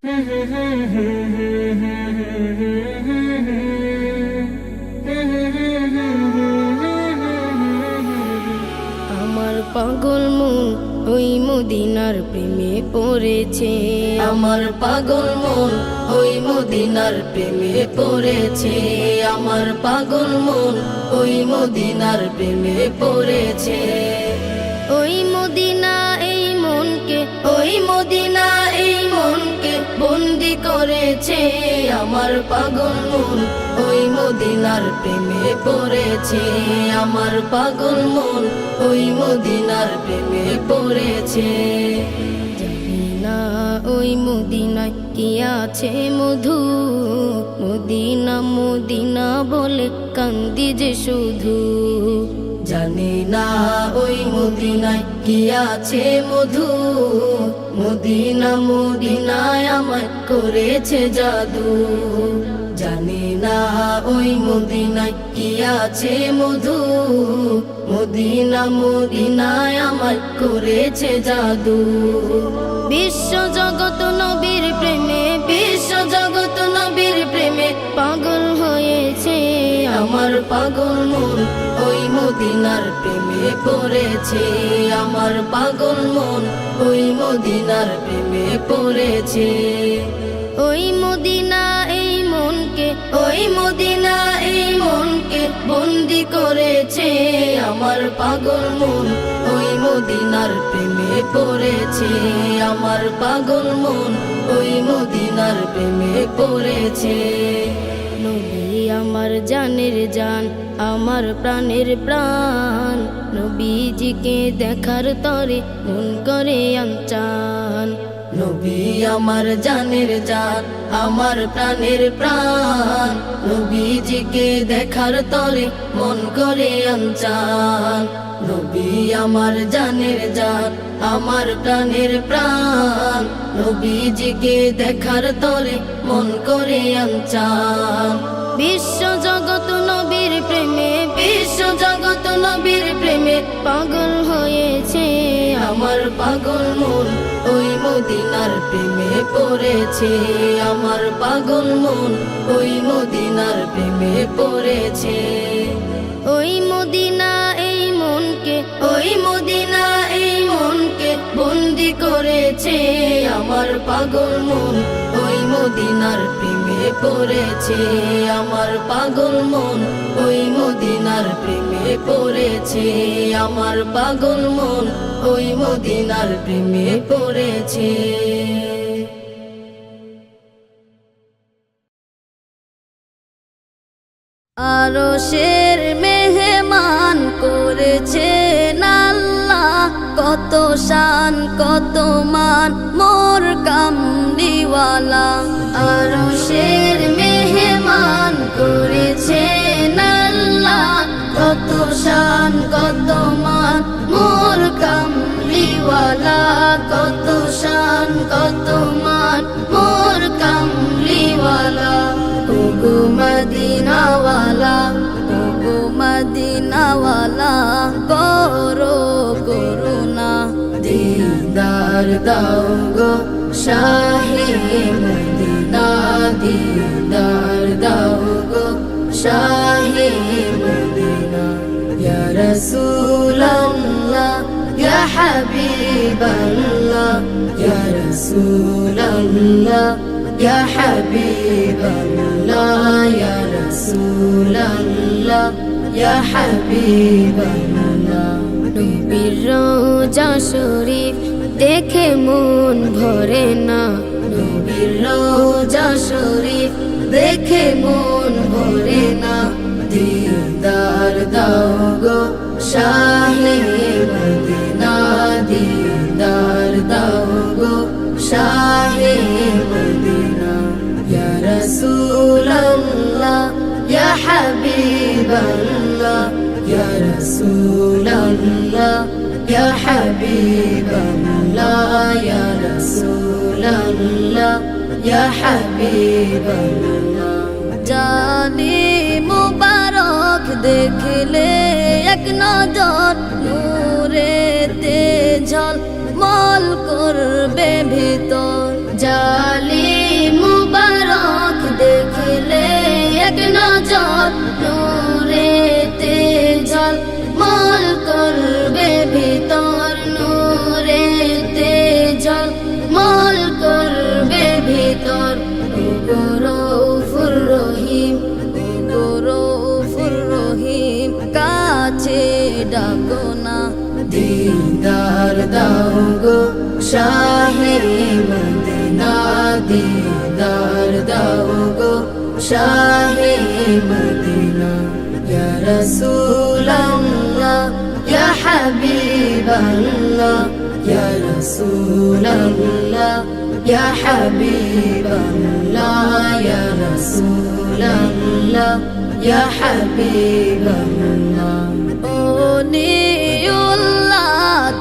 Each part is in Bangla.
আমার পাগল মন ওই মদিনার প্রেমে পড়েছে, আমার পাগল মন ওই মদিনার প্রেমে পড়েছে, আমার পাগল মন ওই মদিনার প্রেমে পড়েছে। ওই মদিনা এই মনকে, ওই মদিনা এই মনকে বন্দি করেছে, আমার পাগল মন ওই মদিনার প্রেমে পড়েছে, আমার পাগল মন ওই মদিনার প্রেমে পড়েছে। জানি না ওই মদিনায় কি আছে মধু, মদিনা মদিনা বলে কান্দি যে শুধু। জানি না ওই মদিনায় কি আছে মধু, মদিনা মদিনায় আমায় করেছে জাদু। জানি না ওই মদিনায় কি আছে মধু, মদিনা মদিনায় আমায় করেছে জাদু। বিশ্ব জগৎ নবীর প্রেমে, বিশ্ব জগৎ নবীর প্রেমে পাগল হয়েছে, আমার পাগল মন ওই মদিনার প্রেমে পড়েছে, আমার পাগল মন ওই মদিনার প্রেমে পড়েছে। ওই মদিনা এই মনকে, ওই মদিনা এই মনকে বন্দি করেছে, আমার পাগল মন ওই মদিনার প্রেমে পড়েছে, আমার পাগল মন ওই মদিনার প্রেমে পড়েছে। নবী আমার জানের জান, আমার প্রাণের প্রাণ, নবীজিকে দেখার তরে মন করে আনচান। নবী আমার জানের জান, আমার প্রাণের প্রাণ, নবীজিকে দেখার তরে মন করে আনচান। নবী আমার জানের জান, আমার প্রাণের প্রাণ, নবীজিকে দেখার তরে মন করে আনচান। বিশ্ব জগৎ নবীর প্রেমে, বিশ্ব জগৎ নবীর প্রেমে পাগল হয়েছে, আমার পাগল মন ওই মদিনার প্রেমে পড়েছে, আমার পাগল মন ওই মদিনার প্রেমে পড়েছে। ওই মদিনা এই মনকে, ওই মদিনা এই মনকে বন্দি করেছে, আমার পাগল মন ওই মদিনার প্রেমে পড়েছে, আমার পাগল মন ওই মদিনার প্রেমে পড়েছে, আমার পাগল মন ওই মদিনার প্রেমে পড়েছে। আরশের মেহমান করেছেন আল্লাহ, কত শান কত মান মোর কামলিওয়ালা। আরশের মেহমান করেছেন আল্লাহ, কত শান কত মান মোর কামলিওয়ালা, কত শান কত মান মোর কামলিওয়ালা। ওগো মদিনাওয়ালা, ওগো মদিনাওয়ালা করো করুণা, দিদার দাও গো শাহে মদিনা, দিদার দাও গো শাহে মদিনা। ইয়া রাসূলাল্লাহ ইয়া হাবিবাল্লাহ, ইয়া রাসূলাল্লাহ ইয়া হাবিবাল্লাহ, ইয়া রাসূলাল্লাহ ইয়া হাবিবাল্লাহ। নবীর রওজা শরীফ দেখে মন ভরে না, নবীর রওজা শরীফ দেখে মন ভরে না, দিদার দাও গো শাহে মদিনা, দিদার দাও গো শাহে মদিনা। ইয়া রাসূলাল্লাহ ইয়া হাবিবাল্লাহ, ইয়া রাসূলাল্লাহ ইয়া হাবিবাল্লাহ, ইয়া রাসূলাল্লাহ ইয়া হাবিবাল্লাহ। জানি মুবারক দেখলে এক নজর, নূরেতে ঝলমল করবে ভিতর। জালি এক নজর নূরেতে ঝলমল করবে ভিতর, নূরেতে ঝলমল করবে ভিতর। রউফুর রহিম, রউফুর রহিম, কাছে ডাকো না। দিদার দাও গো শাহে মদিনা, দিদার দাও গো শাহে মদিনা। ইয়া রাসূলাল্লাহ ইয়া হাবিবাল্লাহ, ইয়া রাসূলাল্লাহ ইয়া হাবিবাল্লাহ, ইয়া রাসূলাল্লাহ ইয়া হাবিবাল্লাহ। ও নিউল্লাহ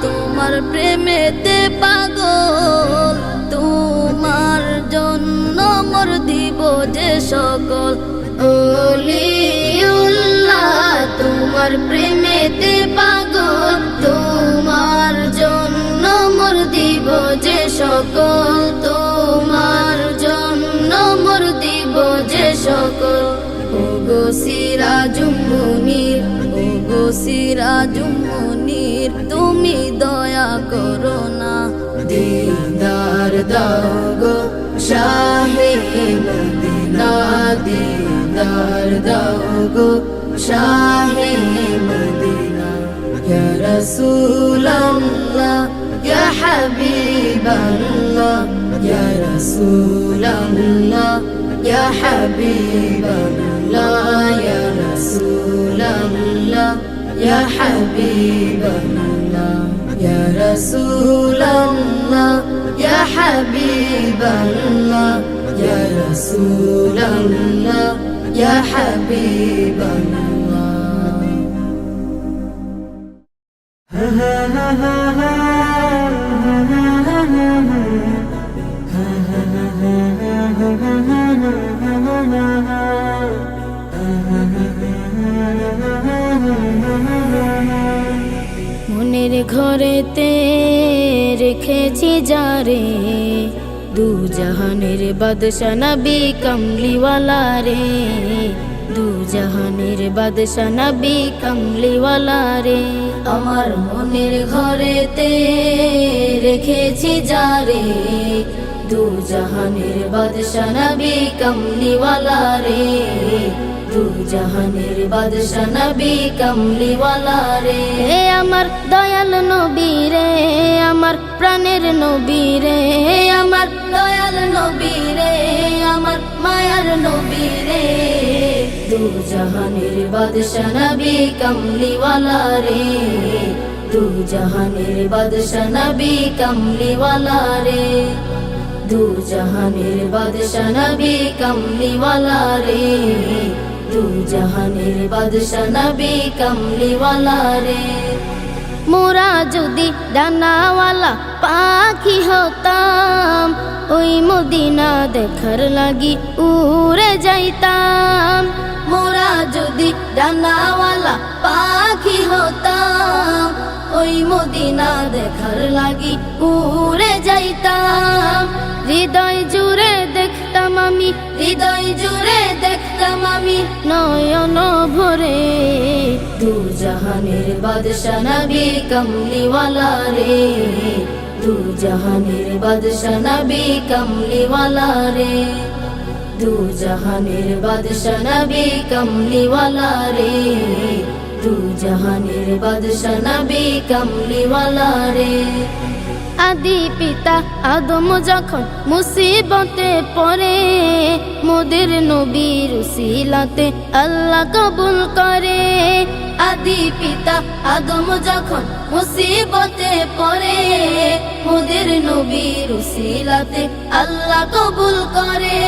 তোমার প্রেমেতে পাগল, তোমার জন্য মোর দিব যে সকল। ওলিউল্লাহ তোমার প্রেমেতে পাগল, তোমার জন্য মোর দিব যে সকল, তোমার জন্য মোর দিব যে সকল। ওগো সিরাজুম মুনির, ওগো সিরাজুম মুনির, তুমি দয়া করো না। দিদার দাও গো শাহে মদিনা, দিদার দাও গো শাহে মদিনা। ইয়া রাসূলাল্লাহ ইয়া হাবিবাল্লাহ, ইয়া রাসূলাল্লাহ ইয়া হাবিবাল্লাহ, ইয়া রাসূলাল্লাহ ইয়া হাবিবাল্লাহ। ইয়া রাসূলাল্লাহ ইয়া হাবিবাল্লাহ, ইয়া রাসূলাল্লাহ ইয়া হাবিবাল্লাহ। মনের ঘরেতে রেখেছি যারে, দু জাহানের বাদশা নবী কমলিওয়ালা রে, দু জাহানের বাদশা নবী কমলিওয়ালা রে। আমার মনের ঘরেতে রেখেছি যারে, দু জাহানের বাদশা নবী কমলিওয়ালা রে, দু জাহানের বাদশা নবী কমলিওয়ালা রে। আমার দয়াল নবী রে, আমার প্রাণের নবী রে, আমার দয়াল নবী রে, আমার মায়ার নবী রে। দু জাহানের বাদশা নবী কমলিওয়ালা রে, দু জাহানের বাদশা নবী কমলিওয়ালা রে, দু জাহানের বাদশা নবী কমলিওয়ালা রে, দু জাহানের বাদশা নবী কমলিওয়ালা রে। মোরা যদি ডানাওয়ালা পাখি হতাম, ওই মদিনা দেখার লাগি উড়ে যাইতাম। মোরা যদি ডানাওয়ালা পাখি হতাম, ওই মদিনা দেখার লাগি উড়ে যাইতাম। হৃদয় জুড়ে দেখতাম আমি, হৃদয় জুড়ে দেখতাম আমি নয়ন ভরে। দু জাহানের বাদশা নবী কমলিওয়ালা রে, দু জাহানের বাদশা নবী কমলিওয়ালা রে, দু জাহানের বাদশা নবী কমলিওয়ালা রে, দু জাহানের বাদশা নবী কমলিওয়ালা রে। আদি পিতা আদম যখন মুসিবতে পড়ে, মোদের নবীর উসিলাতে আল্লাহ কবুল করে। আদি পিতা আদম যখন মুসিবতে পড়ে, মোদের নবীর উসিলাতে আল্লাহ কবুল করে।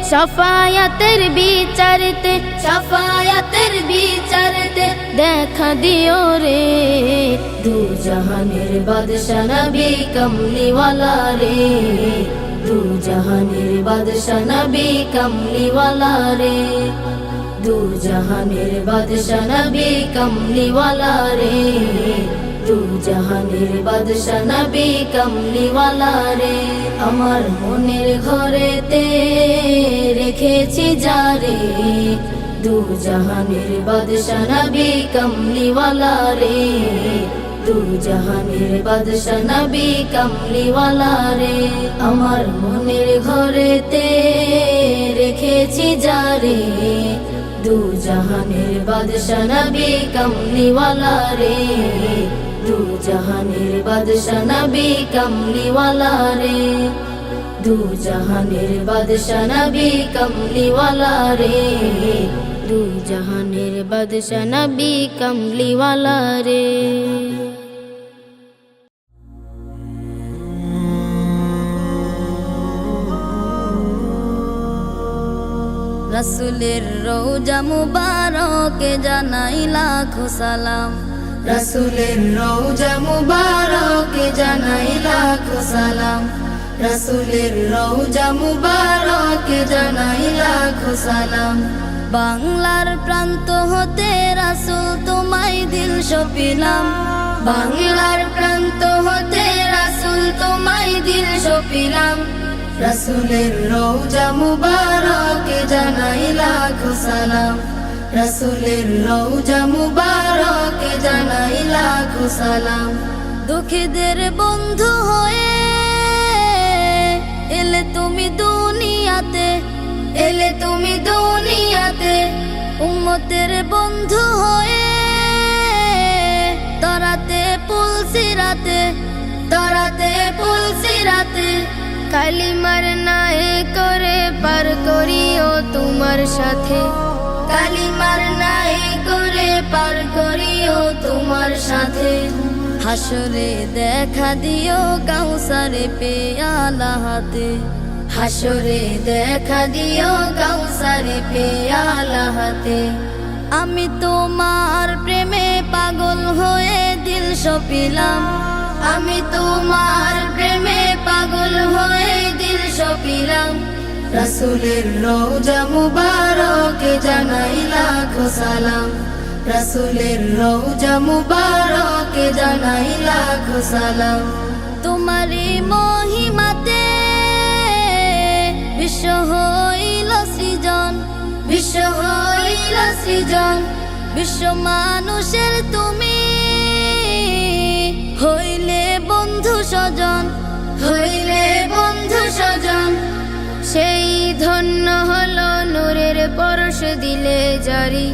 শাফায়াতের বিচারতে, শাফায়াতের বিচারতে দেখা দিও রে। দু জাহানের বাদশা নবী কমলিওয়ালা রে, দু জাহানের বাদশা নবী কমলিওয়ালা রে, দু জাহানের বাদশা নবী কমলিওয়ালা রে, দু জাহানের বাদশা নবী কমলিওয়ালা রে। আমার মনের ঘরেতে রেখেছি যারে দু জাহানের বাদশা নবী কমলিওয়ালা রে দু জাহানের বাদশা নবী কমলিওয়ালা রে আমার মনের ঘরেতে রেখেছি যারে দু জাহানের বাদশা নবী কমলিওয়ালা রে দু জাহানের বাদশা নবী কমলিওয়ালা রে দু জাহানের বাদশা নবী কমলিওয়ালা রে দু জাহানের বাদশা নবী কমলিওয়ালা রে রাসূলের রওজা মুবারকে জানাই লাখো সালাম রাসূলের রওজা মুবারকে জানাই লাখো সালাম রাসূলের রওজা মুবারকে জানাই লাখো সালাম বাংলার প্রান্ত হতে রাসূল তোমায় দিল সপিলাম বাংলার প্রান্ত হতে রাসূল তোমায় দিল সপিলাম রাসূলের রওজা মুবারকে জানাই লাখো সালাম রাসূলের রওজা মুবারকে জানাই লাখো সালাম দুঃখীদের বন্ধু হয়ে এলে তুমি দুনিয়াতে এলে তুমি দুনিয়াতে উম্মতের বন্ধু হয়ে তরাতে পুলসিরাতে তরাতে পুলসিরাতে কালিমার নায়ে করে পার করিও তোমার সাথে কালিমার নায়ে করে পার করিও তোমার সাথে হাসরে দেখা দিও কাউসারে পেয়ালা হাতে হাসরে দেখা দিও কাউসারে পেয়ালা হাতে আমি তোমার প্রেমে পাগল হয়ে দিল সপিলাম আমি তোমার প্রেমে পাগল হয়ে দিল সপিলাম রাসূলের রওজা মুবারকে জানাই লাখো সালাম রাসূলের রওজা মুবারকে জানাই লাখো সালাম তোমারই মহিমাতে বিশ্ব হইল সৃজন বিশ্ব হইল সৃজন বিশ্ব মানুষের তুমি হইলে বন্ধু স্বজন হইলে বন্ধু স্বজন সেই ধন্য হলো নূরের পরশ দিলে জারি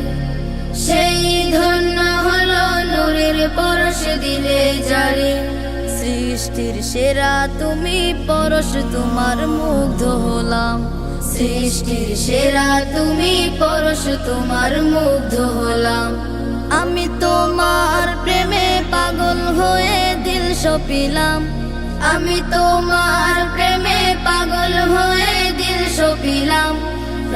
সেই ধন্য হলো নূরের পরশ দিলে জারি সৃষ্টির সেরা তুমি পরশ তোমার মুগ্ধ হলাম সৃষ্টির সেরা তুমি পরশ তোমার মুগ্ধ হলাম আমি তোমার প্রেমে পাগল হয়ে দিল সপিলাম আমি তোমার প্রেমে পাগল হয়ে দিল সপিলাম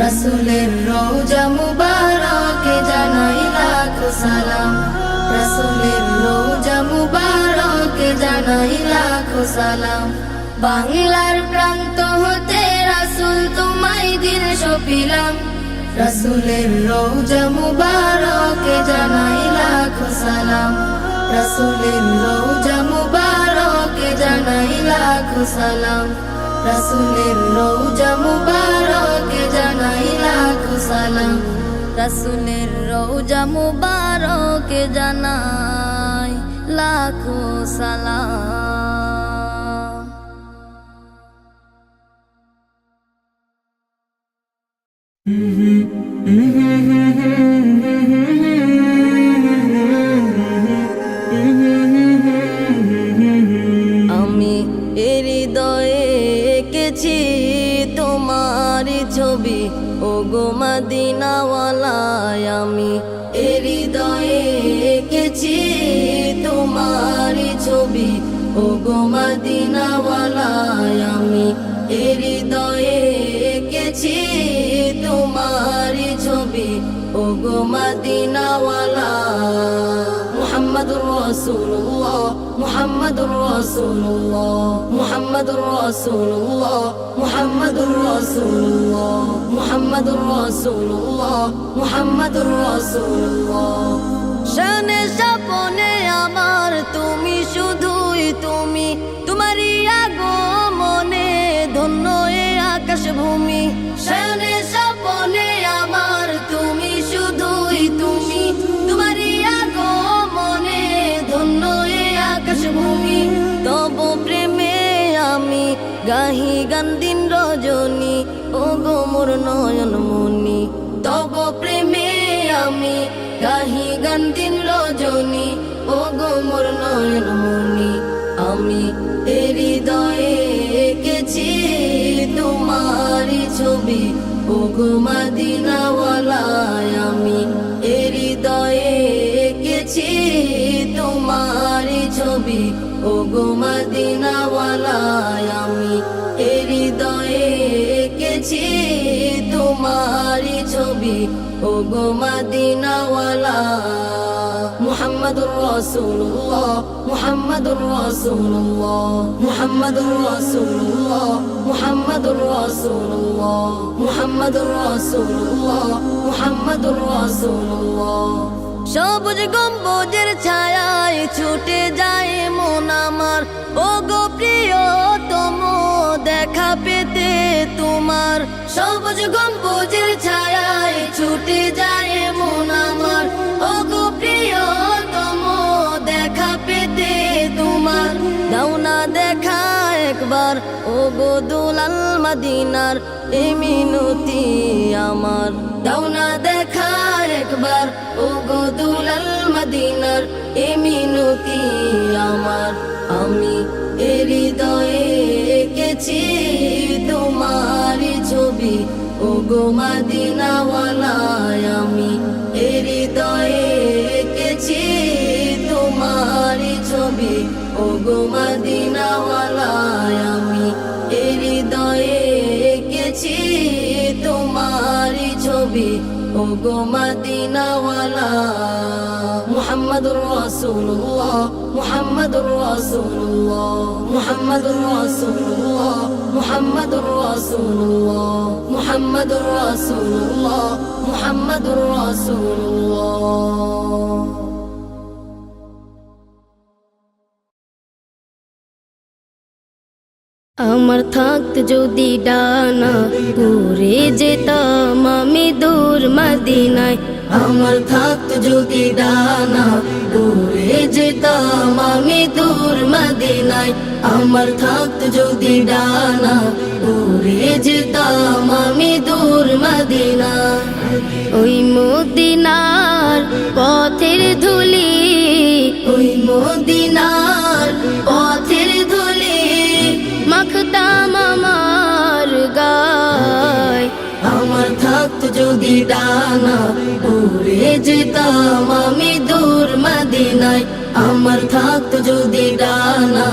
রাসূলের রওজা মুবারকে জানাই লাখো সালাম রাসূলের রওজা মুবারকে জানাই লাখো সালাম বাংলার প্রান্ত হতে রাসূল তোমায় দিল সপিলাম রাসূলের রওজা মুবারকে জানাই লাখো সালাম রাসূলের রওজা মুবারকে জানাই লাখো সালাম রাসূলের রওজা মুবারকে জানাই লাখো সালাম রাসূলের রওজা মুবারকে জানাই লাখো সালাম আমি হৃদয়ে এঁকেছি তোমার ছবি ও গো মদিনাওয়ালায় আমি হৃদয়ে এঁকেছি তোমার ছবি ও গো মদিনাওয়ালায় আমি হৃদয়ে এঁকেছি তোমার ছবি ও গো মদিনাওয়ালা মুহাম্মাদুর রাসূলুল্লাহ মুহাম্মাদুর রাসূলুল্লাহ মুহাম্মাদুর রাসূলুল্লাহ মুহাম্মাদুর রাসূলুল্লাহ মুহাম্মাদুর রাসূলুল্লাহ মুহাম্মাদুর রাসূলুল্লাহ শানে স্বপনে আমার তুমি শুধুই তুমি তোমারই আগমনে ধন্য এ আকাশ ভূমি শানে গান দিন রজনী ও গো মোর নয়ন মনি তব প্রেমে আমি গাহি গান দিন রজনী ও গো মোর নয়ন মনি আমি হৃদয়ে এঁকেছি তোমারি ছবি ও গো মদিনাওয়ালা আমি হৃদয়ে এঁকেছি তোমারি ছবি ও গো মদিনাওয়ালা আমি হৃদয়ে এঁকেছি তোমারি ছবি ও গো মদিনাওয়ালা মুহাম্মাদুর রাসূলুল্লাহ মুহাম্মাদুর রাসূলুল্লাহ মুহাম্মাদুর রাসূলুল্লাহ মুহাম্মাদুর রাসূলুল্লাহ মুহাম্মাদুর রাসূলুল্লাহ মুহাম্মাদুর রাসূলুল্লাহ সবুজ গম্বুজের ছায়ায় ছুটে যায় মন আমার ও গো প্রিয়তম দেখা পেতে তোমার সবুজ গম্বুজের ছায়ায় ছুটে যায় মন আমার ও গো প্রিয়তম দেখা পেতে তোমার দাও না দেখা একবার ও গো দুলাল মদিনার এই মিনতি আমার দাও না দেখা একবার ও গো দুলাল মদিনার এই মিনতি আমার আমি হৃদয়ে এঁকেছি তোমারি ছবি ও গো মদিনাওয়ালা আমি হৃদয়ে এঁকেছি তোমারি ছবি ও গো মদিনাওয়ালা আমি হৃদয়ে এঁকেছি তোমারি ছবি ও গো মদিনাওয়ালা মুহাম্মাদুর রাসূলুল্লাহ মুহাম্মাদুর রাসূলুল্লাহ মুহাম্মাদুর রাসূলুল্লাহ মুহাম্মাদুর রাসূলুল্লাহ মুহাম্মাদুর রাসূলুল্লাহ মুহাম্মাদুর রাসূলুল্লাহ আমার থাকতে যদি ডানা উড়ে যেতাম আমি দূর মদিনায় আমার থাকতে যদি ডানা উড়ে যেতাম আমি দূর মদিনায় আমার থাকতে যদি ডানা উড়ে যেতাম আমি দূর মদিনায় ওই মদিনার পথের ধুলি ওই মদিনার পথের ধুলি মাখতাম আমার গায় আমার থাকতে যদি ডানা উড়ে যেতাম আমি দূর মদিনায় আমার থাকতে যদি ডানা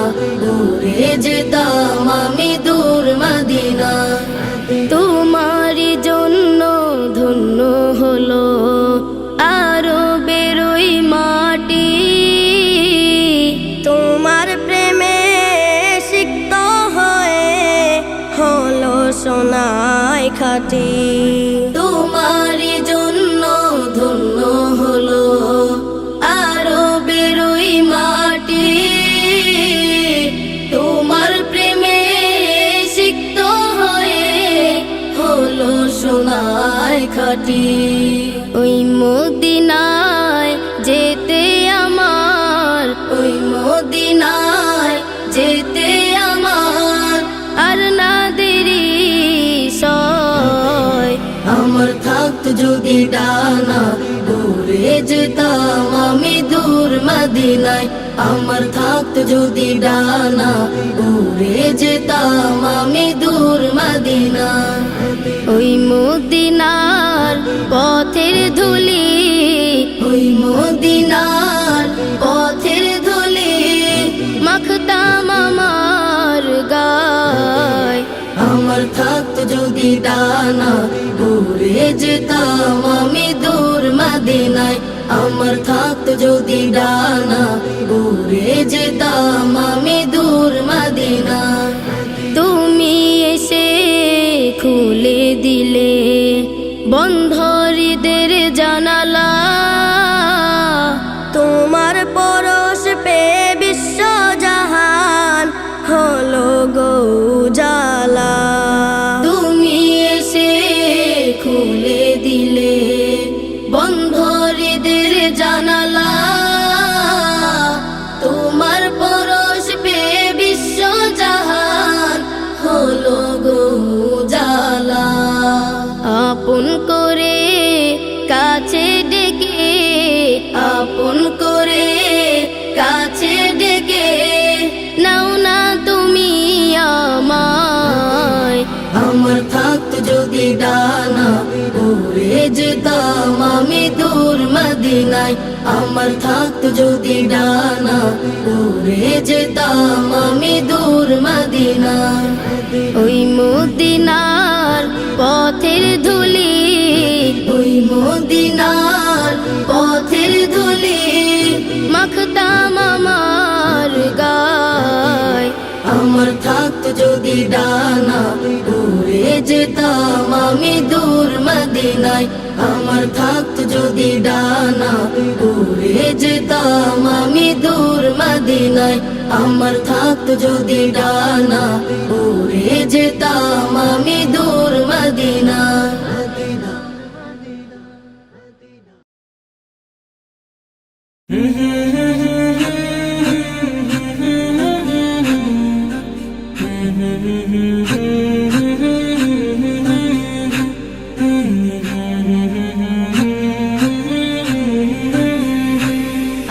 উড়ে যেতাম আমি দূর মদিনায় তোমারই জন্য ধন্য হলো আরো বেরোই মাটি তোমার প্রেমে সিক্ত হয়ে হলো সোনায় খাটি তোমারই জন্য ধন্য হলো আরো বেরোই মাটি তোমার প্রেমে সিক্ত হয়ে হলো সোনায় খাটি ওই মদিনায় যেতে আমার ওই মদিনায় যেতে আমার আর না দেরি সয় আমার থাকতে যদি ডানা উড়ে যেতাম আমি দূর মদিনায় আমার থাকতে যদি ডানা উড়ে যেতাম আমি দূর মদিনায় ওই মদিনার পথের ধুলি ওই মদিনার পথের ধুলি মাখতাম আমার গায় আমার থাকতে যদি ডানা উড়ে যেতাম আমি দূর মদিনায় আমার থাকতে যদি ডানা উড়ে যেতাম আমি দূর মদিনায় তুমি এসে খুলে দিলে বন্ধ হৃদের জানালা তোমার পরশ পে বিশ্ব জাহান হলো গো জালা তুমি এসে খুলে দিলে বন্ধ হৃদের জানালা তোমার পরশ পে বিশ্ব জাহান হলো থাকতো যদি ডানা উড়ে যেতাম আমি দূর মদিনায় আমার থাকতো যদি ডানা উড়ে যেতাম আমি দূর মদিনায় ওই মদিনার পথের ধুলি, ওই মদিনার পথের ধুলি মাখতাম আমার গায়। আমার থাকতো যদি ডানা উড়ে যেতাম আমি দূর মদিনায় আমার থাকতো যদি ডানা উড়ে যেতাম আমি দূর মদিনায় আমার থাকতো যদি ডানা উড়ে যেতাম আমি দূর মদিনায়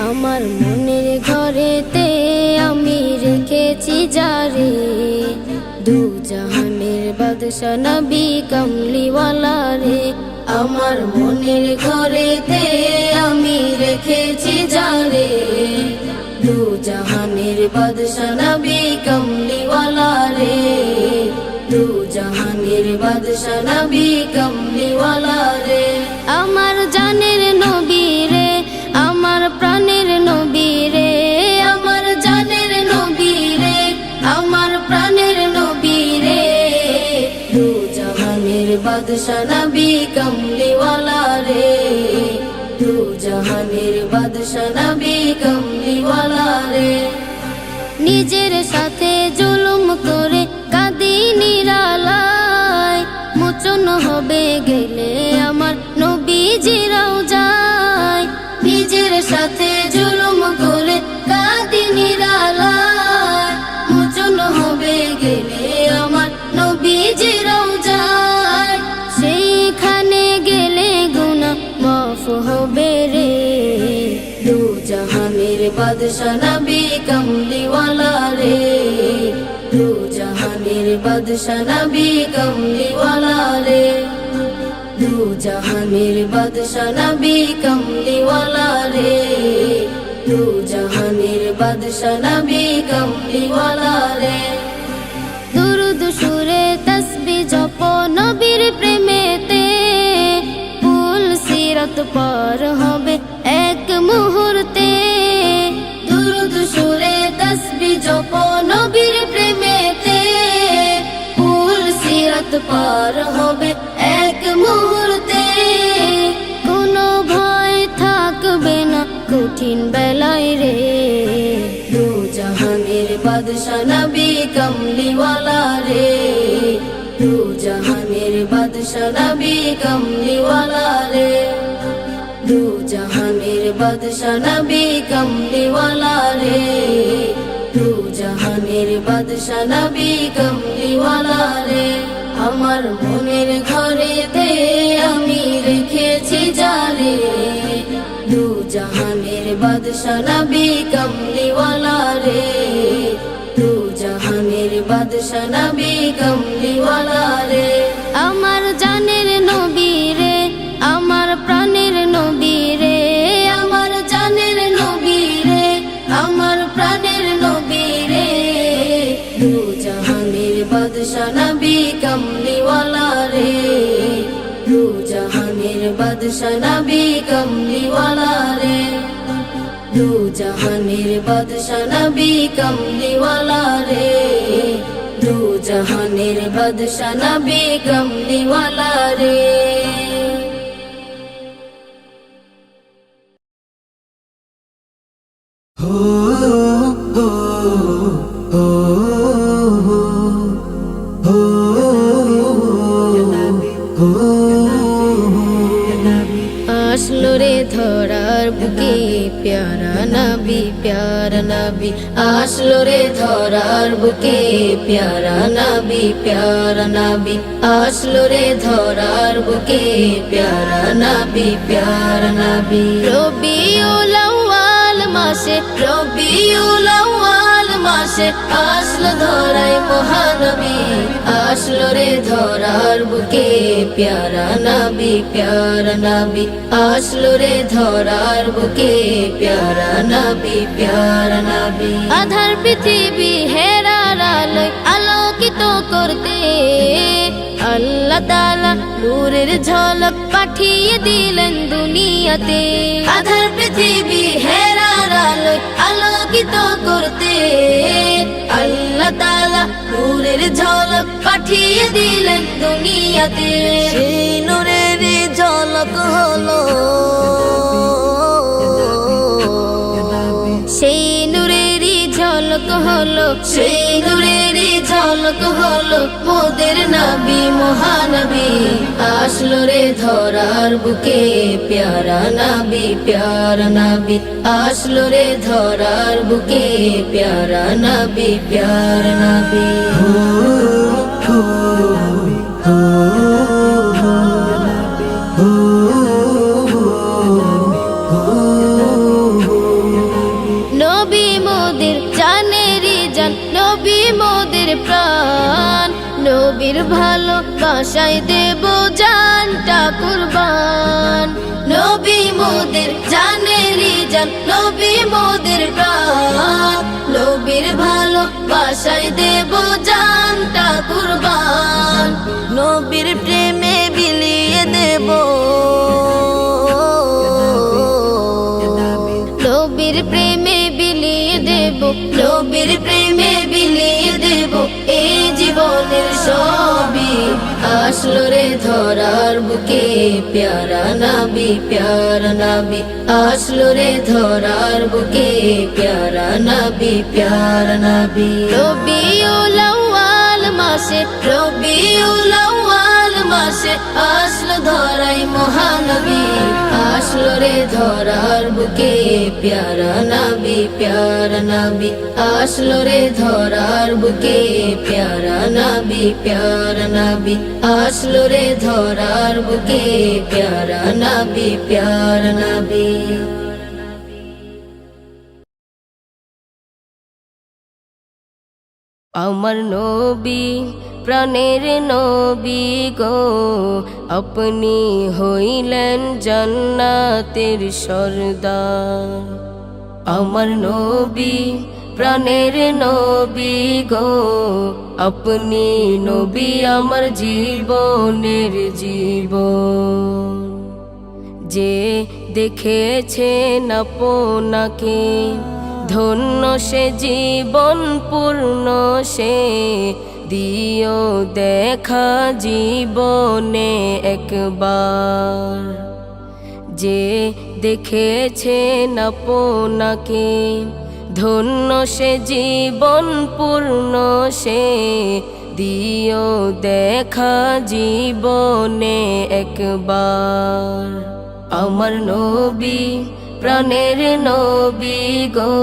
আমার মনের ঘরেতে আমি রেখেছি যারে, দু জাহানের বাদশা নবী কমলিওয়ালা রে। আমার মনের ঘরেতে আমি রেখেছি যারে, দু জাহানের বাদশা নবী কমলিওয়ালা রে, দু জাহানের বাদশা নবী কমলিওয়ালা রে। আমার জানের নবী রে, আমার প্রাণের নবী রে, আমার জানের নবী রে, আমার প্রাণের নবী রে, দু জাহানের বাদশা নবী কমলিওয়ালা রে, দু জাহানের বাদশা নবী কমলিওয়ালা রে। নিজের সাথে জুলুম করে কাঁদি নিরালায়, মোচন হবে গেলে আমার নবীজিরাও যায়। নিজের সাথে জুলুম করে কাঁদি নিরালায়, মোচন হবে গেলে আমার নবীজিরাও যায়। সেইখানে গেলে গুনাহ মাফ হবে রে, দু জাহানের বাদশা নবী কমলিওয়ালা রে, দু জাহানের বাদশা নবী কমলিওয়ালা রে, দু জাহানের বাদশা নবী কমলিওয়ালা রে, দু জাহানের বাদশা নবী কমলিওয়ালা রে। দুরুদ সুরে তসবিহ জপ নবীর প্রেমেতে, ফুল সিরাত পার হবে এক মুহূর্তে। দুরুদ সুরে তসবিহ জপ নবীর প্রেমেতে, ফুল সিরাত পার হবে এক মুহূর্তে। কোনো ভয় থাকবে না কঠিন বেলায় রে, দু জাহানের বাদশা নবী কমলিওয়ালা রে, দু জাহানের বাদশা নবী কমলিওয়ালা রে, দু জাহানের বাদশা নবী কমলিওয়ালা রে, দু জাহানের বাদশা নবী কমলিওয়ালা রে। আমার মনের ঘরেতে আমি রেখেছি যারে, দু জাহানের বাদশা নবী কমলিওয়ালা রে, দু জাহানের বাদশা নবী কমলিওয়ালা রে। আমার জানের নবী রে, আমার প্রাণের নবী রে, আমার জানের নবী রে, আমার প্রাণের নবী রে, দু জাহানের বাদশা নবী কমলিওয়ালা রে, দু জাহানের বাদশা নবী কমলিওয়ালা রে, দু জাহানের বাদশা নবী কমলিওয়ালা রে, দু জাহানের বাদশা নবী কমলিওয়ালা রে। আসলো রে ধরার বুকে প্যারা নবী, প্যারা নবী আসলো রে ধরার বুকে প্যারা নবী, প্যারা নবী আসলো রে ধরার বুকে প্যারা নবী, প্যারা নবী। রবিউল আউয়াল মাসে, রবিউল আউয়াল মাসে আসলো ধরায় মহানবী, আসলো রে ধরার বুকে প্যারা নবী, প্যারা নবী আসলো রে ধরার বুকে প্যারা নবী, প্যারা নবী। আধার পৃথিবী হেরার আলোয় আলোকিত করতে আল্লাহ তাআলা নূরের ঝলক পাঠিয়ে দিলেন দুনিয়াতে। আধার পৃথিবী হেরার আলোয় আলোকিত করতে আল্লাহ তাআলা নূরের ঝলক পাঠিয়ে দিলেন দুনিয়াতে। সেই নূরের ঝলক হলো, সেই নূরেরই ঝলক হলো, সেই নূরেরই ঝলক হলো মোদের নবী মহানবী, আসলো রে ধরার বুকে প্যারা নবী, প্যারা নবী আসলো রে ধরার বুকে প্যারা নবী, প্যারা নবী। নবী মোদের জানেরই জান, নবী মোদের প্রাণ, নবীর ভালোবাসায় দেব জানটা কুরবান। নবী মোদের জানেরই জান, নবী মোদের প্রাণ, নবীর ভালোবাসায় দেব জানটা কুরবান। নবীর প্রেমে বিলিয়ে দেব, নবীর প্রেমে বিলিয়ে দেব, নবীর প্রেমে বিলিয়ে দেব এই জীবনের সবই, আসলো রে ধরার বুকে প্যারা নবী, প্যারা নবী আসলো রে ধরার বুকে প্যারা নবী, প্যারা নবী। রবিউল আউয়াল মাসে, রবিউল আউয়াল মাসে আসলো ধরাই মহানবী, আসলো রে ধরার বুকে প্যারা নবী, প্যারা নবী আসলো রে ধরার বুকে প্যারা নবী, প্যারা নবী আসলো রে ধরার বুকে প্যারা নবী, প্যারা নবী। আমার নবী প্রাণের নবী গো, আপনি হইলেন জান্নাতের সরদার। আমার নবী প্রাণের নবী গো, আপনি নবী আমার জীবনের জীবন। যে দেখেছেন আপনাকে ধন্য সে জীবন পূর্ণ, সে দিও দেখা জীবনে একবার। যে দেখেছেন আপনাকে ধন্য সে জীবন পূর্ণ, সে দিও দেখা জীবনে একবার। আমার নবী প্রাণের নবী গো,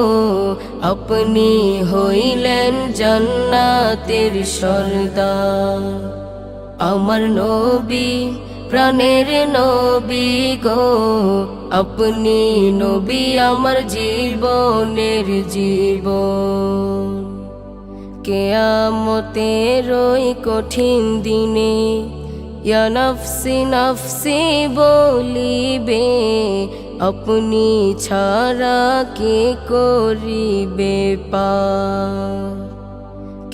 আপনি হইলেন জান্নাতের সরদার। আমার নবী প্রাণের নবী গো, আপনি নবী আমার জীবনের জীবন। কিয়ামতের ওই কঠিন দিনে ইয়া নফসি নফসি বলিবে, আপনি ছাড়া কে করিবে পার।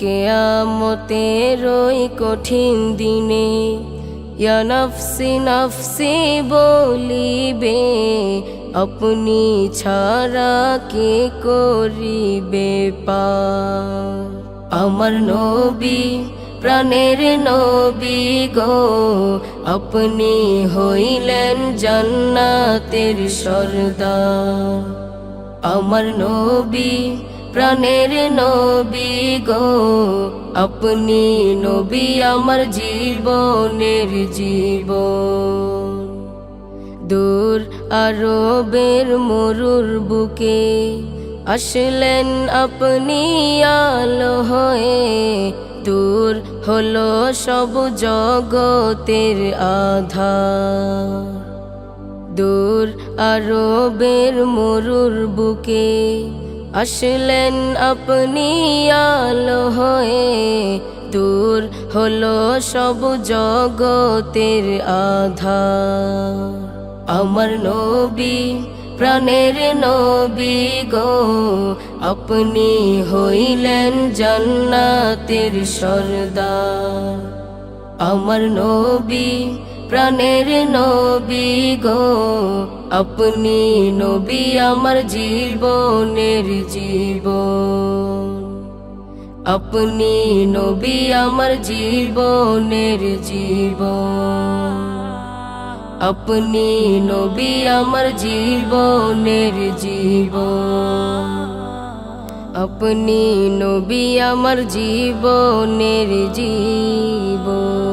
কিয়ামতের ওই কঠিন দিনে ইয়া নফসি নফসি বলিবে, আপনি ছাড়া কে করিবে পার। আমার নবী প্রাণের নবী গো, আপনি হইলেন জান্নাতের সরদার। আমার নবী প্রাণের নবী গো, আপনি নবী আমার জীবনের জীবন। দূর আরবের মরুর বুকে আসলেন আপনি আলো হয়ে, দূর হলো সব জগতের আধার। দূর আরবের মরুর বুকে আসলেন আপনি আলো হয়ে, দূর হলো সব জগতের আধার। আমার নবী প্রাণের নবী গো, আপনি হইলেন জান্নাতের সরদার। আমার নবী প্রাণের নবী গো, আপনি নবী আমার জীবনের জীবন। আপনি নবী আমার জীবনের জীবন। আপনি নবী আমার জীবনের জীবন। আপনি নবী আমার জীবনের জীবন।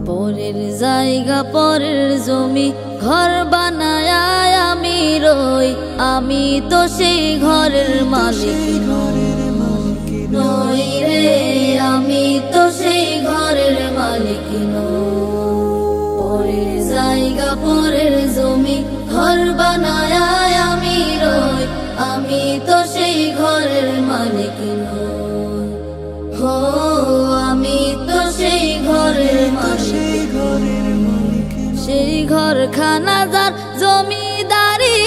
পরের জায়গা পরের জমি ঘর বানায় আমি রই, আমি তো সেই ঘরের মালিক নই রে, আমি তো সেই ঘরের মালিক নই। পরের জায়গা পরের জমি ঘর বানায় আমি রই, আমি তো সেই ঘরের মালিক নই। হো আমি তো সেই ঘরের মালিক, সেই ঘরখানা যার জমিদারি,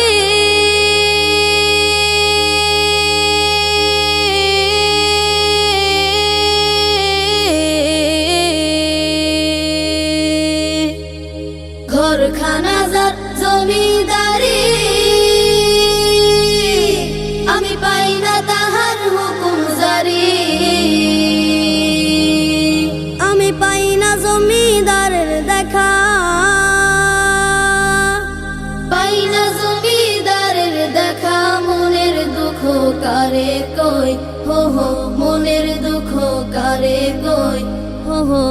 ঘরখানা যার জমিদারি, আমি পাই না তাহার হুকুম জারি, আমি পাই না জমিদারের দেখা, পাই না জমিদারের দেখা। মনের দুঃখ কারে কই, হো হো মনের দুঃখ কারে কই, হো হো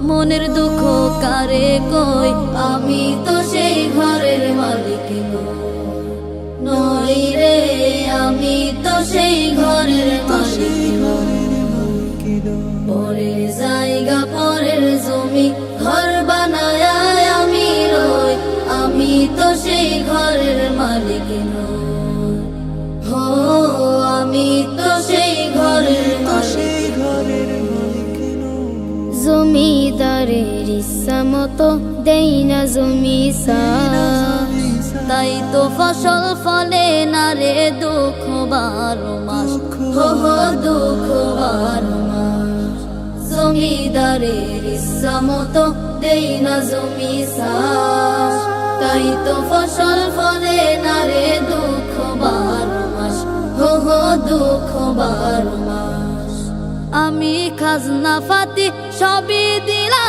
মনের দুঃখ কারে কই। আমি তো সেই ঘরের মালিক নই রে, আমি তো সেই ঘরের মালিক। পরের জায়গা পরের জমি ঘর বানায় আমি রই, আমি তো সেই ঘরের মালিক নই। হো আমি তো সেই ঘরের মালিক। জমিদারের ইচ্ছা মতো দেই না জমি চাষ, তাই তো ফসল ফলে না রে দুঃখ 12 মাস, হো হো দুঃখ 12 মাস। জমিদারের ইচ্ছা মতো দেই না জমি চাষ, তাই তো ফসল ফলে না রে দুঃখ 12 মাস, হো হো দুঃখ 12 মাস। আমি খাজনা ফাতি সবই দিলাম,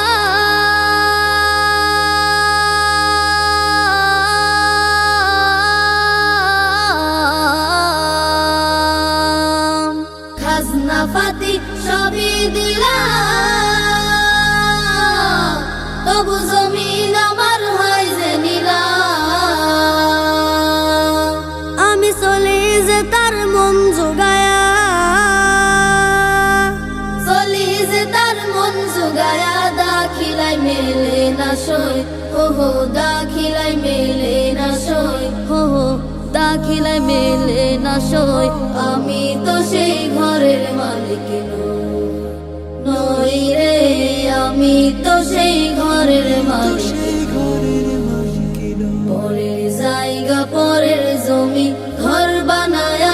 খাজনা ফাতি সবই দিলাম, তবু জমিন আমার হয় যে নিলাম। আমি চলে যে তার মন জোগায়া, দাখিলাই মেলে না সই, হো হো দাখিলাই মেলে না সই, হো হো দাখিলাই মেলে না সই। আমি তো সেই ঘরের মালিক নই রে, আমি তো সেই ঘরের মালিক। পরের জায়গা পরের জমি ঘর বানায়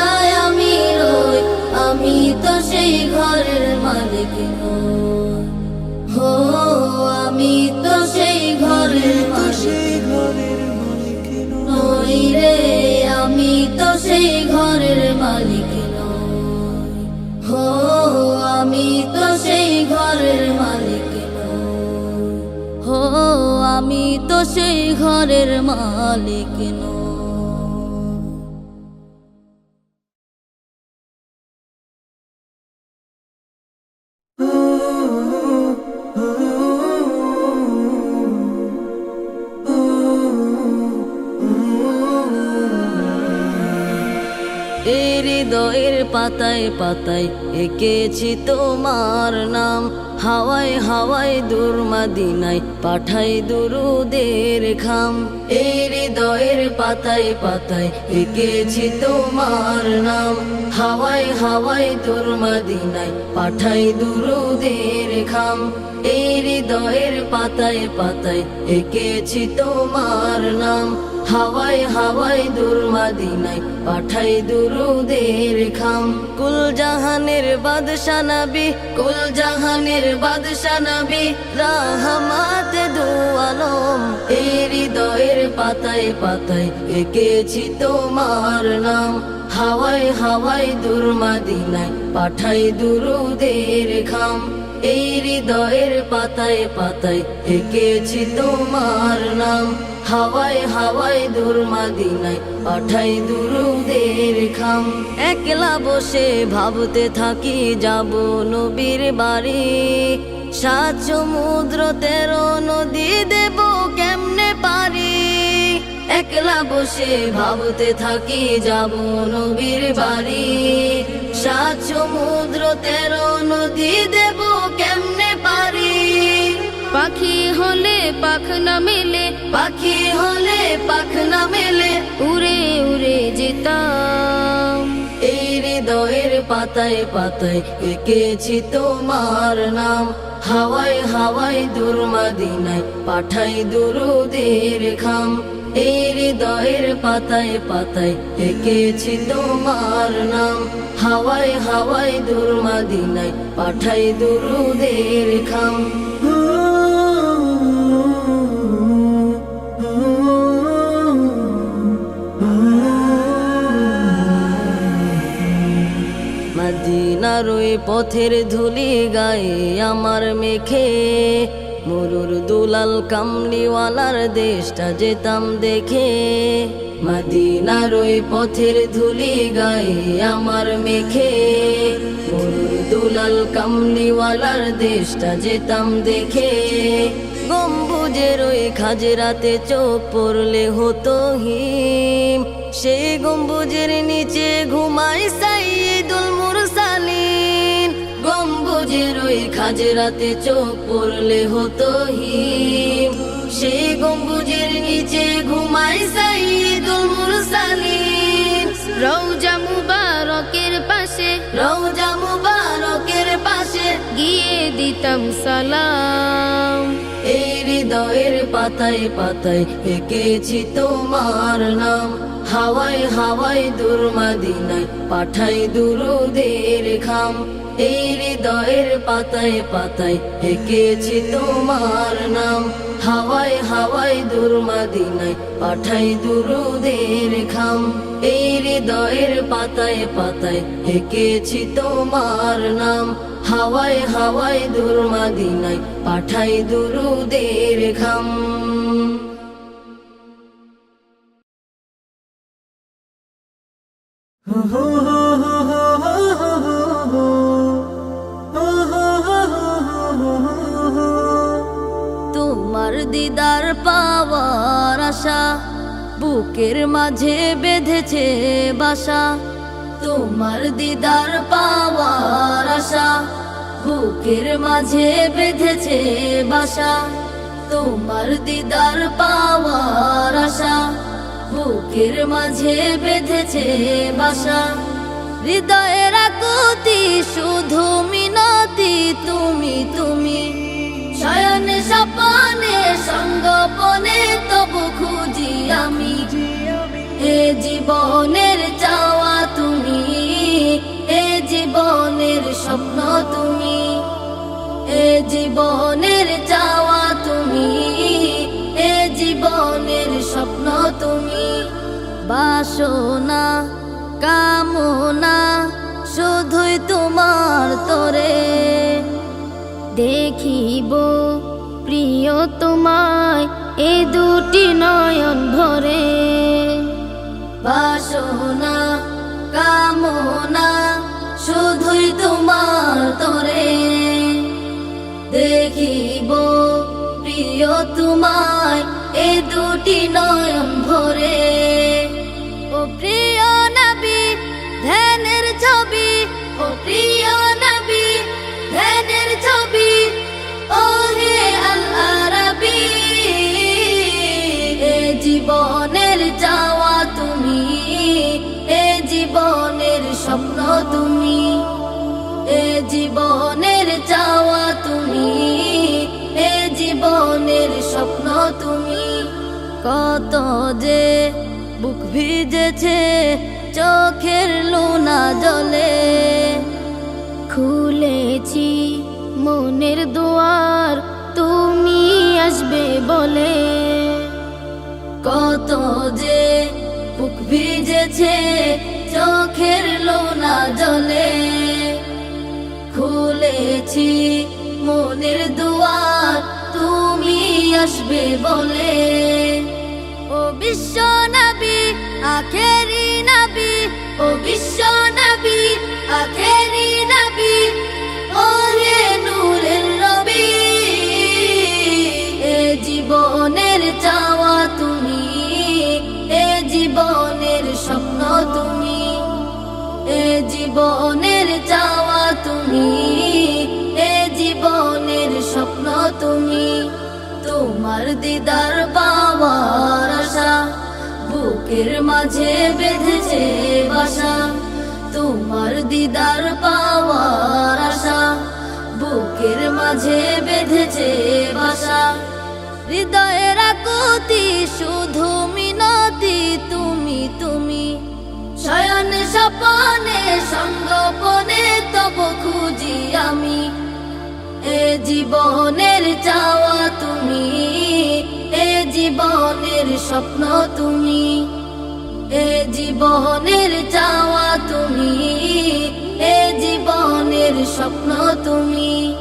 আমি রই, আমি তো সেই ঘরের মালিক নই। হো আমি তো সেই ঘরের মালিক নই রে, আমি তো সেই ঘরের মালিক নই। হো আমি তো সেই ঘরের মালিক নই। হো আমি তো সেই ঘরের মালিক নই। পাতায় পাতায় এঁকেছি তোমার নাম, হাওয়ায় হাওয়ায় দূর মদিনায় পাঠাই দুরুদের খাম। এই হৃদয়ের পাতায় পাতায় এঁকেছি তোমার নাম, হাওয়ায় হাওয়ায় দূর মদিনায় পাঠাই দুরুদের খাম। এই হৃদয়ের পাতায় পাতায় এঁকেছি তোমার নাম, হাওয়ায় হাওয়ায় দূর মদিনায় পাঠাই দুরুদের খাম। কুল জাহানের বাদশা নবী, কুল জাহানের বাদশা নবী, রাহমাত দু আলম। এই হৃদয়ের পাতায় পাতায় এঁকেছি তোমার নাম, হাওয়ায় হাওয়ায় দূর মদিনায় পাঠাই দুরুদের খাম। এই হৃদয়ের পাতায় পাতায় এঁকেছি তোমার নাম, হাওয়ায় হাওয়ায় দূর মদিনায় পাঠাই দুরুদের খাম। একলা বসে ভাবতে থাকি যাব নবীর বাড়ি, 7 সমুদ্র 13 নদী দেব কেমনে পারি। একলা বসে ভাবতে থাকি যাব নবীর বাড়ি, 7 সমুদ্র 13 নদী দেব কেমনে পারি। পাখি হলে পাখ না মেলে, পাখি হলে পাখ না মেলে, উড়ে উড়ে যেতাম। এই হৃদয়ের পাতায় পাতায় এঁকেছি তোমার নাম, হাওয়ায় হাওয়ায় দূর মদিনায় পাঠাই দুরুদের খাম। এই হৃদয়ের পাতায় পাতায় এঁকেছি তোমার নাম, হাওয়ায় হাওয়ায় দূর মদিনায় পাঠাই দুরুদের খাম। মদিনার ওই পথের ধুলি গায়ে আমার মেখে, মরুর দুলাল কামলিওয়ালার দেশটা যেতাম দেখে। মদিনার ওই পথের ধুলি গায়ে আমার মেখে, মরুর দুলাল কামলিওয়ালার দেশটা যেতাম দেখে। গম্বুজের ওই খাজরাতে চোখ পড়লে হতো হিম, সেই গম্বুজের নিচে ঘুমাই সাইয়্যিদুল মুরসালিন। গম্বুজের ওই খাজরাতে চোখ পড়লে হতো হিম, সেই গম্বুজের নিচে ঘুমাই সাইয়্যিদুল মুরসালিন। রওজা মুবারকের পাশে, রওজা মুবারকের পাশে গিয়ে দিতাম সালাম। এই হৃদয়ের পাতায় পাতায় এঁকেছি তোমার নাম, হাওয়ায় হাওয়ায় দূর মদিনায় পাঠাই দুরুদের খাম। এই হৃদয়ের পাতায় পাতায় এঁকেছি তোমার নাম, হাওয়ায় হাওয়ায় দূর মদিনায় পাঠাই দুরুদের খাম। এই হৃদয়ের পাতায় পাতায় এঁকেছি তোমার নাম, হাওয়ায় হাওয়ায় দূর মদিনায় পাঠাই দুরুদের খাম। তোমার দিদার পাওয়ার আশা বুকের মাঝে বেঁধেছে বাসা, তোমার দিদার পাওয়ার আশা বুকের মাঝে বেঁধেছে বাসা। তোমার দিদার পাওয়ার আশা বুকের মাঝে বেঁধেছে বাসা। হৃদয়ের আকুতি শুধু মিনতি তুমি তুমি, শয়নে স্বপনে সঙ্গপনে তবু খুঁজি আমি। এ জীবনের চাওয়া তুমি, এ জীবনের স্বপ্ন তুমি, এ জীবনের চাওয়া তুমি, এ জীবনের স্বপ্ন তুমি। বাসনা কামনা শুধুই তোমার তরে, দেখিব প্রিয় তোমায় এ দুটি নয়ন ভরে। বাসনা কামনা শুধুই তোমার তরে, দেখিব প্রিয় তোমায় এ দুটি নয়ন ভরে। ও প্রিয় নবী ধ্যানের ছবি কত যে বুক ভিজেছে চোখের লোনা জলে। খুলেছি মনের দুয়ার তুমি আসবে বলে। কত যে বুক ভিজেছে চোখের লোনা জলে। খুলেছি মনের দুয়ার তুমি আসবে বলে। ও বিশ্ব নবী আখেরি নবী, ও বিশ্ব নবী আখেরি নবী, ও হে নূরের নবী। এ জীবনের চাওয়া তুমি, এ জীবনের স্বপ্ন তুমি, এ জীবনের চাওয়া তুমি, এ জীবনের স্বপ্ন তুমি। তোমার দিদার পাওয়ার আশা বুকের মাঝে বেঁধেছে বাসা। তোমার দিদার পাওয়ার আশা বুকের মাঝে বেঁধেছে বাসা। হৃদয়ের আকুতি শুধু মিনতি তুমি তুমি। শয়নে স্বপনে সঙ্গোপনে তব খুঁজি আমি। এ জীবনের চাওয়া তুমি, এ জীবনের স্বপ্ন তুমি, এ জীবনের চাওয়া তুমি, এ জীবনের স্বপ্ন তুমি,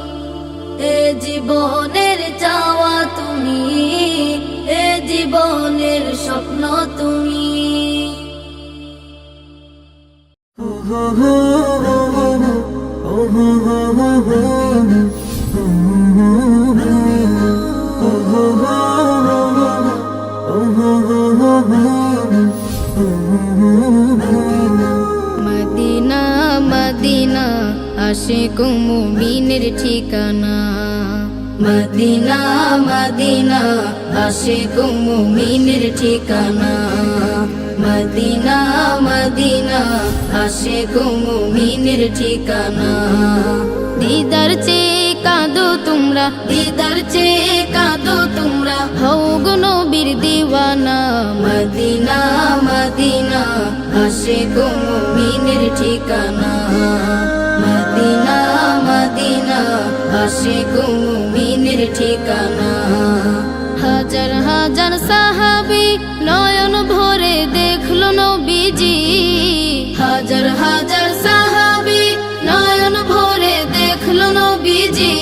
এ জীবনের চাওয়া তুমি, এ জীবনের স্বপ্ন তুমি। মদিনা মদিনা আশিক মুমিনের ঠিকানা। মদিনা মদিনা আশিক মুমিনের ঠিকানা। মদিনা মদিনা আশিক মুমিনের ঠিকানা। দিদার চেয়ে কাঁদো তোমরা, দিদার চেয়ে কাঁদো তোমরা, হও গো নবীর দিওয়ানা। মদিনা মদিনা আশিক মুমিনের ঠিকানা। মদিনা মদিনা আশিক মুমিনের ঠিকানা। হাজার হাজার সাহাবী নয়ন ভরে দেখলো নবীজি। হাজার হাজার সাহাবী নয়ন ভরে দেখলো নবীজি।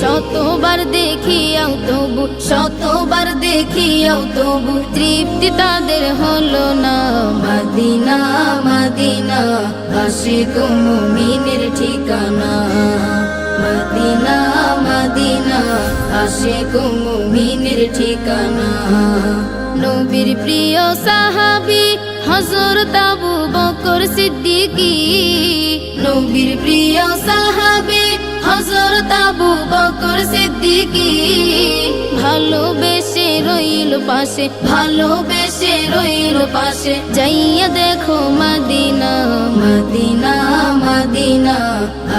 শতবার দেখিয়াও তবু, শতবার দেখিয়াও তবু তৃপ্তি তাদের হলো না। মদিনা মদিনা আশিক মুমিনের ঠিকানা। মদিনা মদিনা আশিক মুমিনের ঠিকানা। নবীর প্রিয় সাহাবী হযরত আবু বকর সিদ্দিকী। নবীর প্রিয় সাহাবী হযরত আবু বকর সিদ্দিকী। ভালোবেসে রইল পাশে, ভালোবেসে রইল পাশে, যাইয়া দেখো মদিনা। মদিনা মদিনা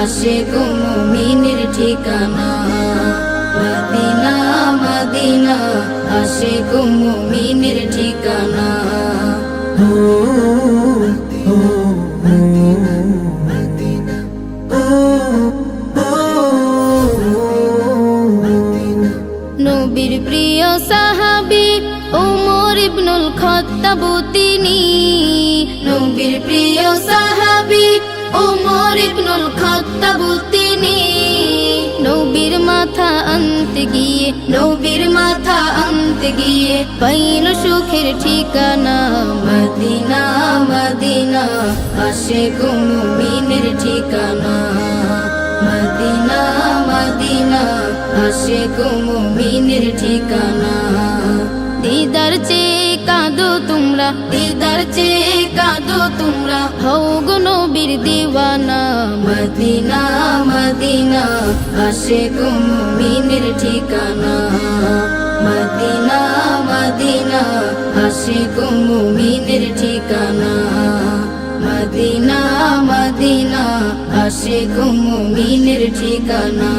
আশিক মুমিনের ঠিকানা। মদিনা মদিনা আশিক মুমিনের ঠিকানা। নবীর প্রিয় সাহাবী ওমর ইবনুল খাত্তাব তিনি। নবীর প্রিয় সাহাবী ওমর ইবনুল খাত্তাব তিনি। নবীর মাথা আনতে গিয়ে, নবীর মাথা আনতে গিয়ে পাইল সুখের ঠিকানা। মদিনা মদিনা আশিক মুমিনের ঠিকানা। মদিনা মদিনা আশিক মুমিনের ঠিকানা। দিদার চেয়ে কাঁদো তোমরা, দিদার চেয়ে কাঁদো তোমরা, হও গো নবীর দিওয়ানা। মদিনা মদিনা আশিক মুমিনের ঠিকানা। মদিনা মদিনা আশিক মুমিনের ঠিকানা। মদিনা মদিনা আশিক মুমিনের ঠিকানা।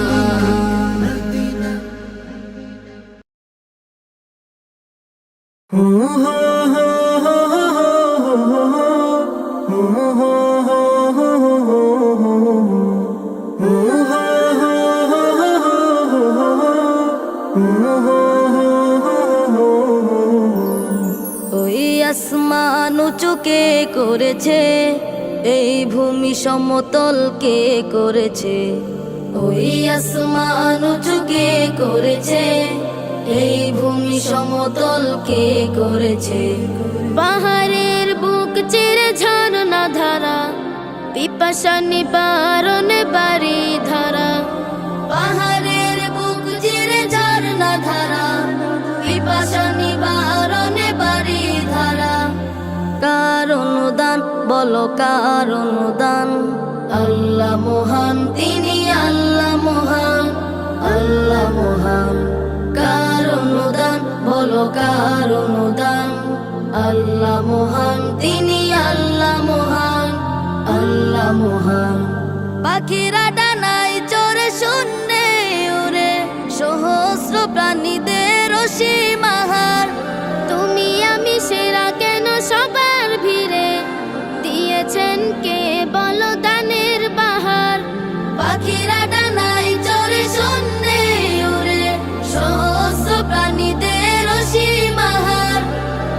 ওই আসমান উঁচু কে করেছে, এই ভূমি সমতল কে করেছে। ওই আসমান উঁচু কে করেছে, এই ভূমি সমতল কে করেছে। পাহাড়ের বুক চিরে ঝর্ণা ধারা, পিপাসা নিবারণে বাড়ি ধারা। পাহাড়ের বুক চিরে ঝর্ণা ধারা, পিপাসা নিবারণে বাড়ি ধারা। কার অনুদান বলো কার অনুদান, আল্লাহ মহান তিনি আল্লাহ মহান, আল্লাহ মহান। কার অনুদান বলো কার অনুদান, আল্লাহ মহান তিনি আল্লাহ মহান, আল্লাহ মহান। পাখিরা ডানায় চড়ে শূন্যে উড়ে, সহস্র প্রাণীদের অসীম আহার। তুমি আমি সেরা কেন সবার ভিড়ে, দিয়েছেন কে বলো দানের বাহার। পাখিরা ডানায় চড়ে শূন্যে উড়ে, সহস্র প্রাণীদের অসীম আহার।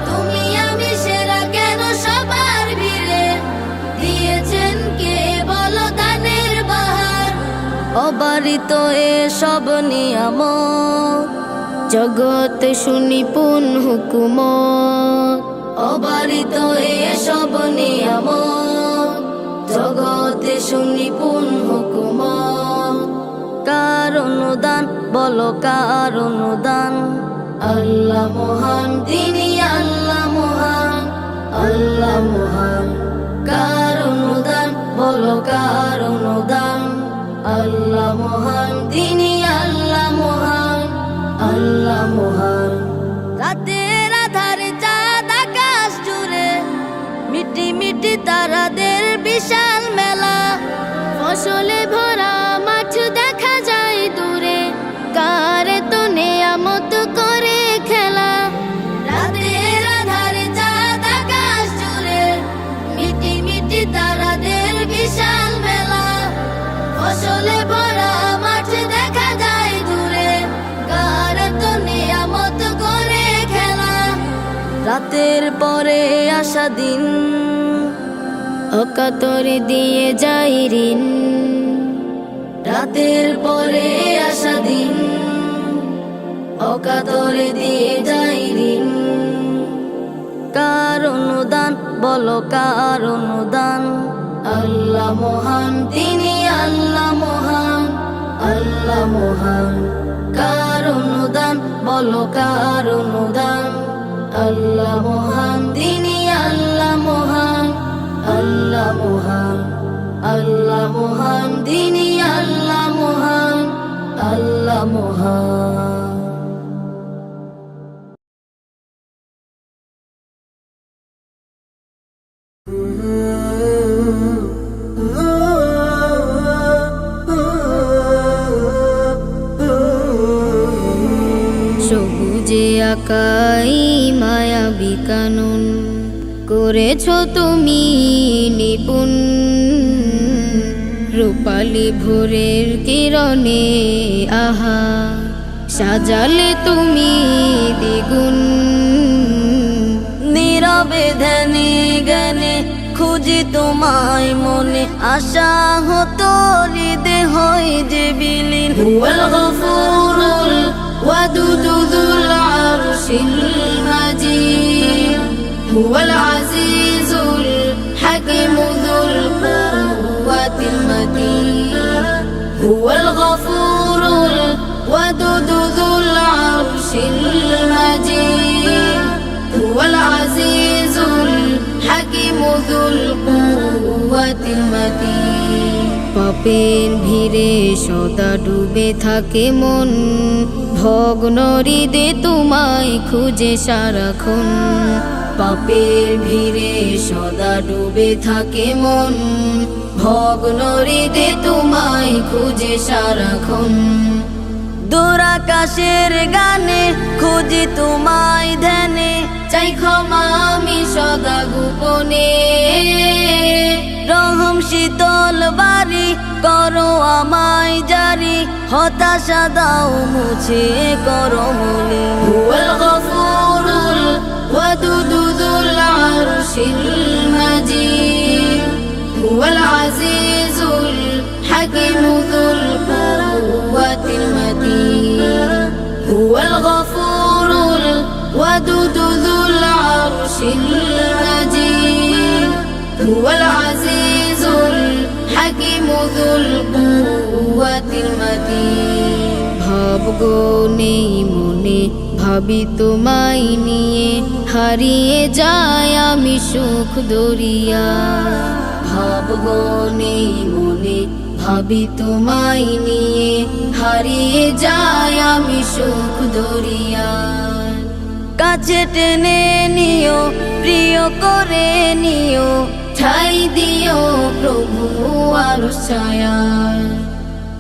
তুমি আমি সেরা কেন সবার ভিড়ে, দিয়েছেন কে বলো দানের বাহার। অবারিত এসব নিয়ামত, জগৎ সুনিপুণ হুকুমত। অবারিত এসব নিয়ামত, জগতে সুনিপুণ হুকুমত। কার অনুদান বলো কার অনুদান, আল্লাহ মহান তিনি আল্লাহ মহান, আল্লাহ মহান। কার অনুদান বলো কার অনুদান, আল্লাহ মহান তিনি আল্লাহ মহান, আল্লাহ মহান। রাতের আধারে চাঁদ আকাশ জুড়ে, মিটি মিটি তারাদের বিশাল মেলা। ফসলে ভরা মাঠ দেখা যায় দূরে, কার তো নেয়ামত করে খেলা। রাতের আধারে চাঁদ আকাশ জুড়ে, মিটি মিটি তারাদের বিশাল মেলা। ফসলে ভরা মাঠ দেখা যায় দূরে, কার তো নিয়ামত করে খেলা। রাতের পরে আসা দিন, অকাতরে দিয়ে যাই ঋণ। রাতের পরে আসা দিন, অকাতরে দিয়ে যাই ঋণ। কার অনুদান বলো কার অনুদান, আল্লাহ মহান তিনি আল্লাহ মহান, আল্লাহ মহান। কার অনুদান বলো কার অনুদান, আল্লাহ মহান তিনি আল্লাহ মহান, আল্লাহ মহান। আল্লাহ মহান তিনি আল্লাহ মহান, আল্লাহ মহান। সবুজে আকাই মায়াবী কানন, করেছ তুমি নিপুণ। রূপালী ভোরের কিরণে আহা, সাজালে তুমি দ্বিগুণ। নীরবে ধ্যানে জ্ঞানে খুঁজি তোমায় মনে, আশা হতো হৃদে হয় যে বিলীন। হুয়াল গফুরুল ওয়াদুদ যুল আরশিল মাজিদ, হুয়াল আজিজুল হাকিম যুল কুওয়াতিল মাতিন। হুয়াল গফুরুল ওয়াদুদ যুল আরশিল মাজিদ, হুয়াল আজিজুল হাকিম যুল কুওয়াতিল মাতিন। পাপের ভিড়ে সদা ডুবে থাকে মন, ভগ্ন হৃদে তোমায় খুঁজে সারাক্ষণ। পাপের ভিড়ে সদা ডুবে থাকে মন, ভগ্ন হৃদে তোমায় খুঁজে সারাক্ষণ। দূর আকাশের গানে খুঁজি তোমায় ধ্যানে, চাই ক্ষমা আমি সদা গোপনে। রহম শীতল বাড়ি করো আমায় জারি, হতাশা দাও মুছে করো মলি। হুয়াল গফুরুল ওয়াদুদু যুল আরশিল মাজিদ, হুয়াল আজিজুল হাকিমু যুল কুওয়াতিল মাতিন। হুয়াল গফুরুল ওয়াদুদু যুল আরশিল মাজিদ, হুয়াল আজিজুল হাকিমু যুল কুওয়াতিল মাতিন। ভাবগো নেই মনে ভাবি তোমায় নিয়ে, হারিয়ে যায় আমি সুখ দরিয়া। ভাবগো নেই মনে ভাবি তোমায় নিয়ে, হারিয়ে যায় আমি সুখ দরিয়া। কাছে টেনে নিও প্রিয় করে নিও, ঠাই দিও প্রভু আরশ ছায়ায়।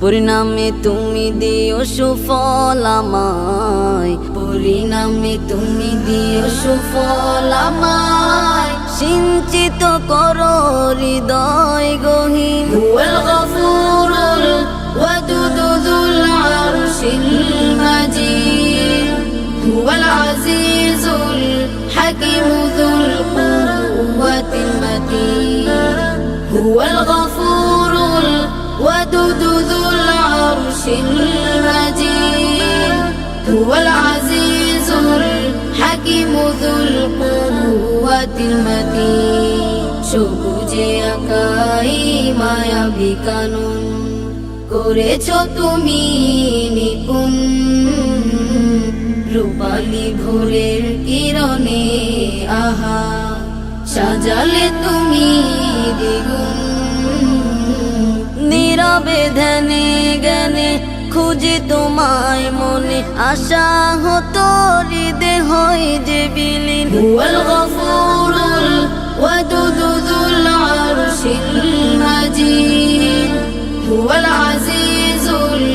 পরিণামে তুমি দিও সুফল আমায়, পরিণামে তুমি দিও সুফল আমায়। সিঞ্চিত করো হৃদয় গহীন। হুয়াল গফুরুল ওয়াদুদু যুল আরশিল মাজিদ, হুয়াল আজিজুল হাকিমু যুল কুওয়াতিল মাতিন। হুয়াল গফুরুল ওয়াদুদু যুল আরশিল মাজিদ, হুয়াল আজিজুল হাকিমু যুল কুওয়াতিল মাতিন। সবুজে আঁকাই মায়াবী কানুন, করেছো তুমি নিপুণ। রূপালী ভোরের কিরণে আহা, সাজালে তুমি দ্বিগুণ। নীরবে ধ্যানে জ্ঞানে খুঁজি তোমায় মনে, আশা হতো হৃদয় হয় যে বিলীন। হুয়াল গফুরুল ওয়াদুদু যুল আরশিল মাজিদ, হুয়াল আজিজুল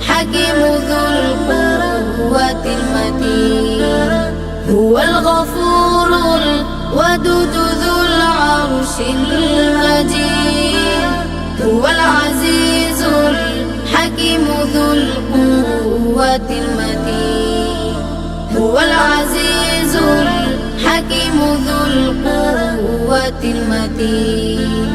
হাকিমু যুল কুওয়াতিল মাতিন। হুয়াল গফুরুল ওয়াদুদু যুল আরশিল মাজিদ, হুয়াল আজিজুল হাকিমু যুল কুওয়াতিল মাতিন। হুয়াল আজিজুল হাকিমু যুল কুওয়াতিল মাতিন।